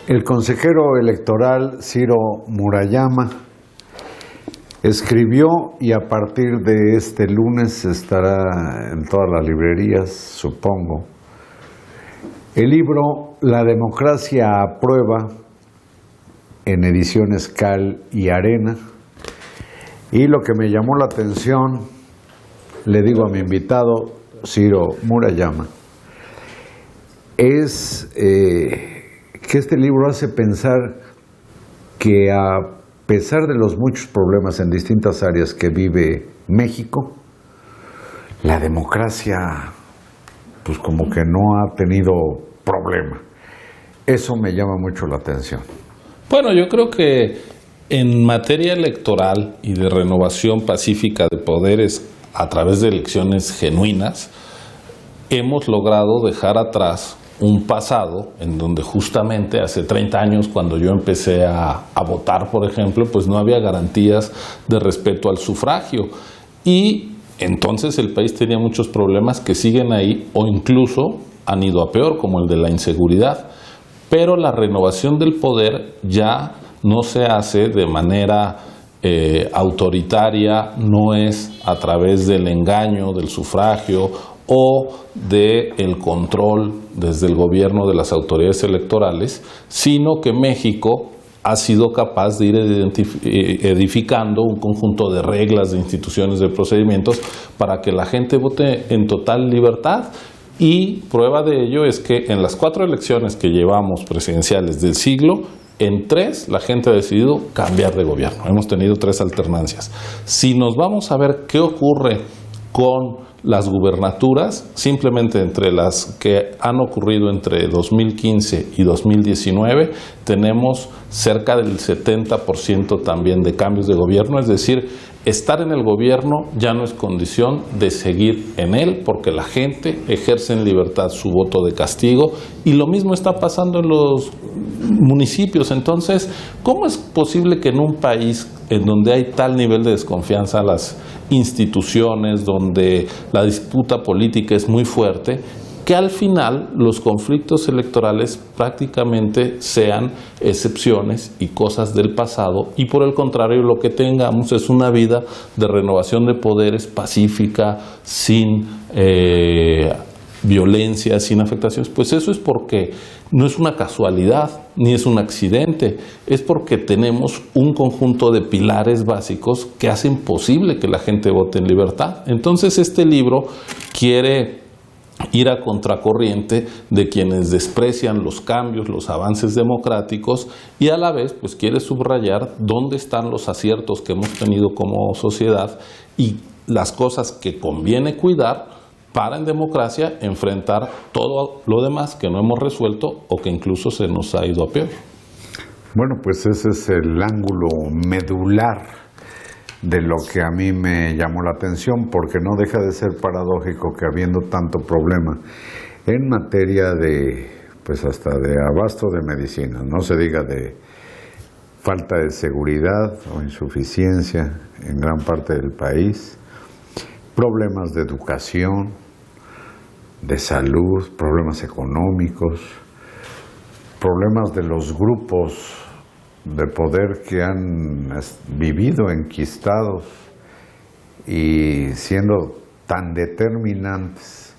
El consejero electoral Ciro Murayama escribió, y a partir de este lunes estará en todas las librerías, supongo, el libro La democracia a prueba, en ediciones Cal y Arena. Y lo que me llamó la atención, le digo a mi invitado Ciro Murayama, es que este libro hace pensar que a pesar de los muchos problemas en distintas áreas que vive México, la democracia pues como que no ha tenido problema. Eso me llama mucho la atención. Bueno, yo creo que en materia electoral y de renovación pacífica de poderes a través de elecciones genuinas, hemos logrado dejar atrás un pasado en donde justamente hace 30 años, cuando yo empecé a votar, por ejemplo, pues no había garantías de respeto al sufragio. Y entonces el país tenía muchos problemas que siguen ahí o incluso han ido a peor, como el de la inseguridad. Pero la renovación del poder ya no se hace de manera autoritaria, no es a través del engaño, del sufragio o del control desde el gobierno de las autoridades electorales, sino que México ha sido capaz de ir edificando un conjunto de reglas, de instituciones, de procedimientos para que la gente vote en total libertad. Y prueba de ello es que en las 4 elecciones que llevamos presidenciales del siglo, en 3 la gente ha decidido cambiar de gobierno. Hemos tenido 3 alternancias. Si nos vamos a ver qué ocurre con las gubernaturas, simplemente entre las que han ocurrido entre 2015 y 2019, tenemos cerca del 70% también de cambios de gobierno, es decir, estar en el gobierno ya no es condición de seguir en él, porque la gente ejerce en libertad su voto de castigo, y lo mismo está pasando en los municipios. Entonces, ¿cómo es posible que en un país en donde hay tal nivel de desconfianza a las instituciones, donde la disputa política es muy fuerte, que al final los conflictos electorales prácticamente sean excepciones y cosas del pasado, y por el contrario lo que tengamos es una vida de renovación de poderes pacífica, sin violencia, sin afectaciones? Pues eso es porque no es una casualidad ni es un accidente, es porque tenemos un conjunto de pilares básicos que hacen posible que la gente vote en libertad. Entonces este libro quiere ir a contracorriente de quienes desprecian los cambios, los avances democráticos, y a la vez pues quiere subrayar dónde están los aciertos que hemos tenido como sociedad y las cosas que conviene cuidar para en democracia enfrentar todo lo demás que no hemos resuelto o que incluso se nos ha ido a peor. Bueno, pues ese es el ángulo medular de lo que a mí me llamó la atención, porque no deja de ser paradójico que habiendo tanto problema en materia de, pues hasta de abasto de medicinas, no se diga de falta de seguridad o insuficiencia en gran parte del país, problemas de educación, de salud, problemas económicos, problemas de los grupos de poder que han vivido enquistados y siendo tan determinantes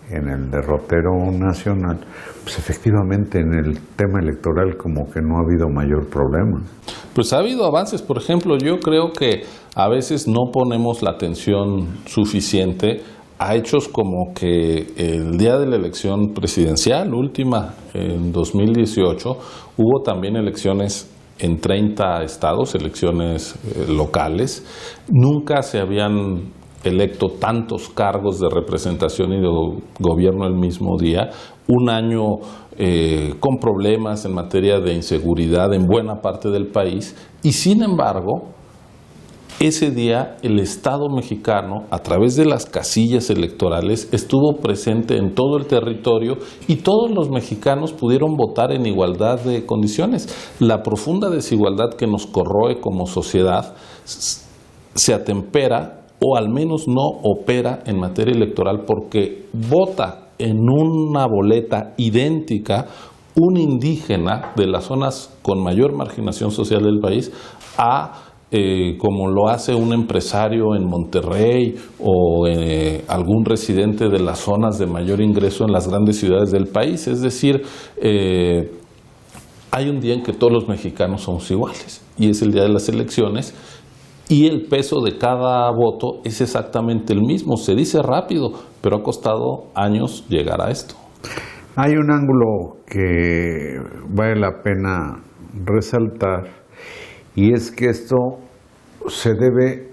en el derrotero nacional, pues efectivamente en el tema electoral como que no ha habido mayor problema. Pues ha habido avances. Por ejemplo, yo creo que a veces no ponemos la atención suficiente a hechos como que el día de la elección presidencial última, en 2018, hubo también elecciones en 30 estados, elecciones locales. Nunca se habían electo tantos cargos de representación y de gobierno el mismo día. Un año con problemas en materia de inseguridad en buena parte del país, y sin embargo ese día el Estado mexicano, a través de las casillas electorales, estuvo presente en todo el territorio y todos los mexicanos pudieron votar en igualdad de condiciones. La profunda desigualdad que nos corroe como sociedad se atempera, o al menos no opera en materia electoral, porque vota en una boleta idéntica un indígena de las zonas con mayor marginación social del país a como lo hace un empresario en Monterrey o algún residente de las zonas de mayor ingreso en las grandes ciudades del país. Es decir, hay un día en que todos los mexicanos somos iguales y es el día de las elecciones, y el peso de cada voto es exactamente el mismo. Se dice rápido, pero ha costado años llegar a esto. Hay un ángulo que vale la pena resaltar, y es que esto se debe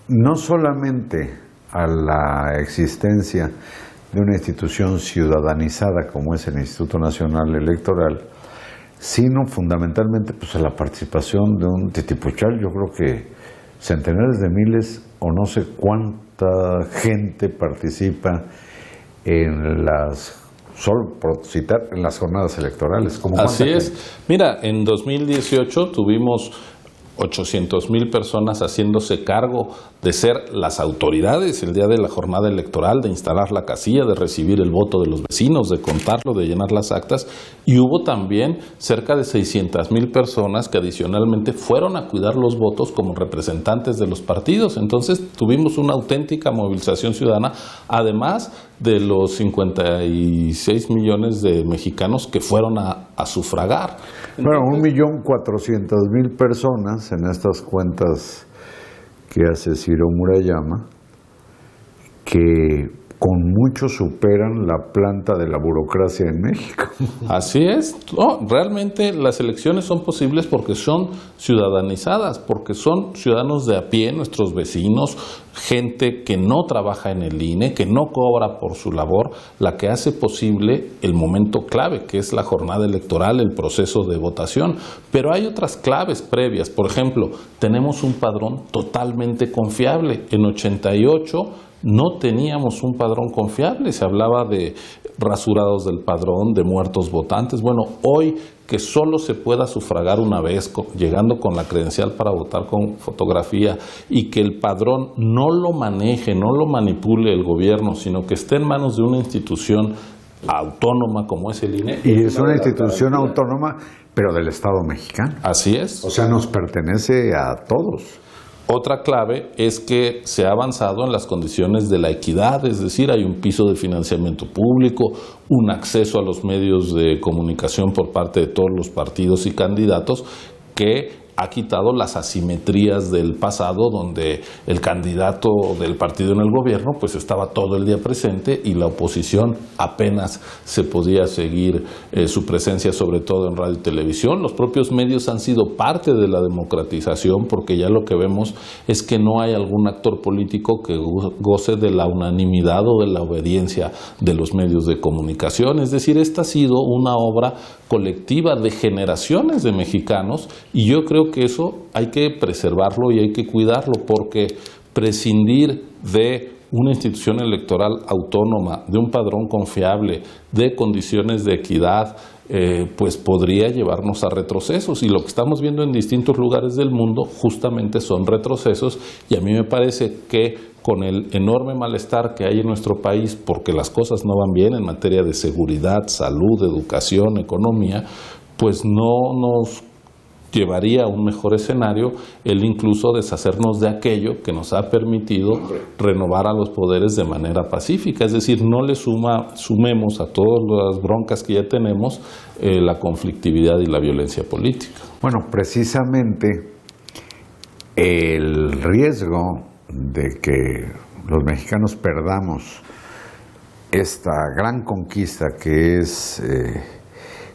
no solamente a la existencia de una institución ciudadanizada como es el Instituto Nacional Electoral, sino fundamentalmente pues a la participación de un titipuchal. Yo creo que centenares de miles o no sé cuánta gente participa en solo por citar, en las jornadas electorales. Así es. Mira, en 2018 tuvimos 800,000 personas haciéndose cargo de ser las autoridades el día de la jornada electoral, de instalar la casilla, de recibir el voto de los vecinos, de contarlo, de llenar las actas, y hubo también cerca de 600,000 personas que adicionalmente fueron a cuidar los votos como representantes de los partidos. Entonces tuvimos una auténtica movilización ciudadana, además de los 56 millones de mexicanos que fueron a sufragar. Bueno, 1.400.000 personas en estas cuentas que hace Ciro Murayama, que con mucho superan la planta de la burocracia en México. Así es. No, realmente las elecciones son posibles porque son ciudadanizadas, porque son ciudadanos de a pie, nuestros vecinos, gente que no trabaja en el INE, que no cobra por su labor, la que hace posible el momento clave, que es la jornada electoral, el proceso de votación. Pero hay otras claves previas. Por ejemplo, tenemos un padrón totalmente confiable. En 88 no teníamos un padrón confiable, se hablaba de rasurados del padrón, de muertos votantes. Bueno, hoy que solo se pueda sufragar una vez, llegando con la credencial para votar con fotografía, y que el padrón no lo maneje, no lo manipule el gobierno, sino que esté en manos de una institución autónoma como es el INE. Y es una institución autónoma, pero del Estado mexicano. Así es. O sea, nos pertenece a todos. Otra clave es que se ha avanzado en las condiciones de la equidad, es decir, hay un piso de financiamiento público, un acceso a los medios de comunicación por parte de todos los partidos y candidatos que ha quitado las asimetrías del pasado, donde el candidato del partido en el gobierno pues estaba todo el día presente y la oposición apenas se podía seguir su presencia, sobre todo en radio y televisión. Los propios medios han sido parte de la democratización, porque ya lo que vemos es que no hay algún actor político que goce de la unanimidad o de la obediencia de los medios de comunicación. Es decir, esta ha sido una obra colectiva de generaciones de mexicanos, y yo creo que eso hay que preservarlo y hay que cuidarlo, porque prescindir de una institución electoral autónoma, de un padrón confiable, de condiciones de equidad, pues podría llevarnos a retrocesos, y lo que estamos viendo en distintos lugares del mundo justamente son retrocesos. Y a mí me parece que con el enorme malestar que hay en nuestro país porque las cosas no van bien en materia de seguridad, salud, educación, economía, pues no nos llevaría a un mejor escenario el incluso deshacernos de aquello que nos ha permitido renovar a los poderes de manera pacífica. Es decir, no le sumemos a todas las broncas que ya tenemos la conflictividad y la violencia política. Bueno, precisamente el riesgo de que los mexicanos perdamos esta gran conquista que es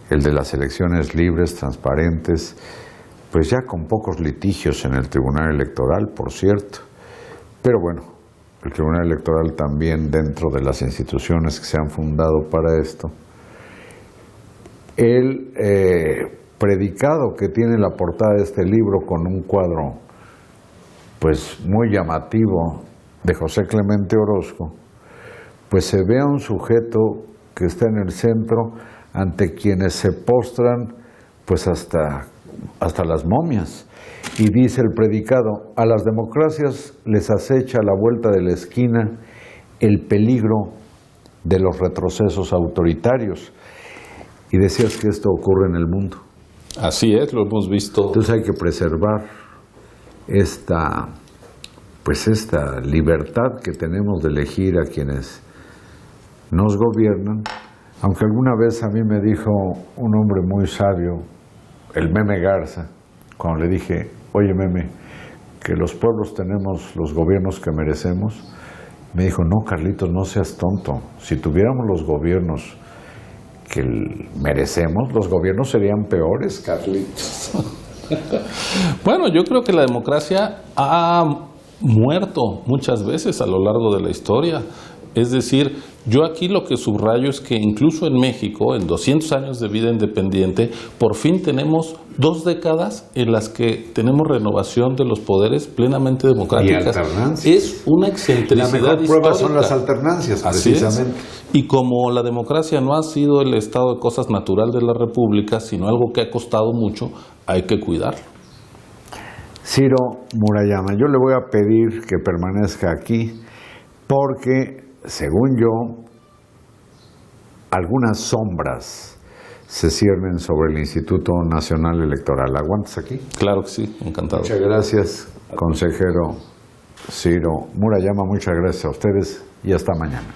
el de las elecciones libres, transparentes, pues ya con pocos litigios en el Tribunal Electoral, por cierto. Pero bueno, el Tribunal Electoral también, dentro de las instituciones que se han fundado para esto, el predicado que tiene la portada de este libro con un cuadro pues muy llamativo de José Clemente Orozco, pues se ve a un sujeto que está en el centro ante quienes se postran pues hasta las momias. Y dice el predicado: a las democracias les acecha a la vuelta de la esquina el peligro de los retrocesos autoritarios. Y decías que esto ocurre en el mundo. Así es, lo hemos visto. Entonces hay que preservar esta libertad que tenemos de elegir a quienes nos gobiernan. Aunque alguna vez a mí me dijo un hombre muy sabio, el Meme Garza, cuando le dije: oye Meme, que los pueblos tenemos los gobiernos que merecemos, me dijo: no, Carlitos, no seas tonto. Si tuviéramos los gobiernos que merecemos, los gobiernos serían peores, Carlitos. Bueno, yo creo que la democracia ha muerto muchas veces a lo largo de la historia. Es decir, yo aquí lo que subrayo es que incluso en México, en 200 años de vida independiente, por fin tenemos 2 décadas en las que tenemos renovación de los poderes plenamente democráticas. Y alternancia. Es una excentricidad La mejor histórica. prueba son las alternancias, precisamente. Así es. Y como la democracia no ha sido el estado de cosas natural de la República, sino algo que ha costado mucho, hay que cuidarlo. Ciro Murayama, yo le voy a pedir que permanezca aquí porque, según yo, algunas sombras se ciernen sobre el Instituto Nacional Electoral. ¿Aguantas aquí? Claro que sí, encantado. Muchas gracias, consejero Ciro Murayama. Muchas gracias a ustedes y hasta mañana.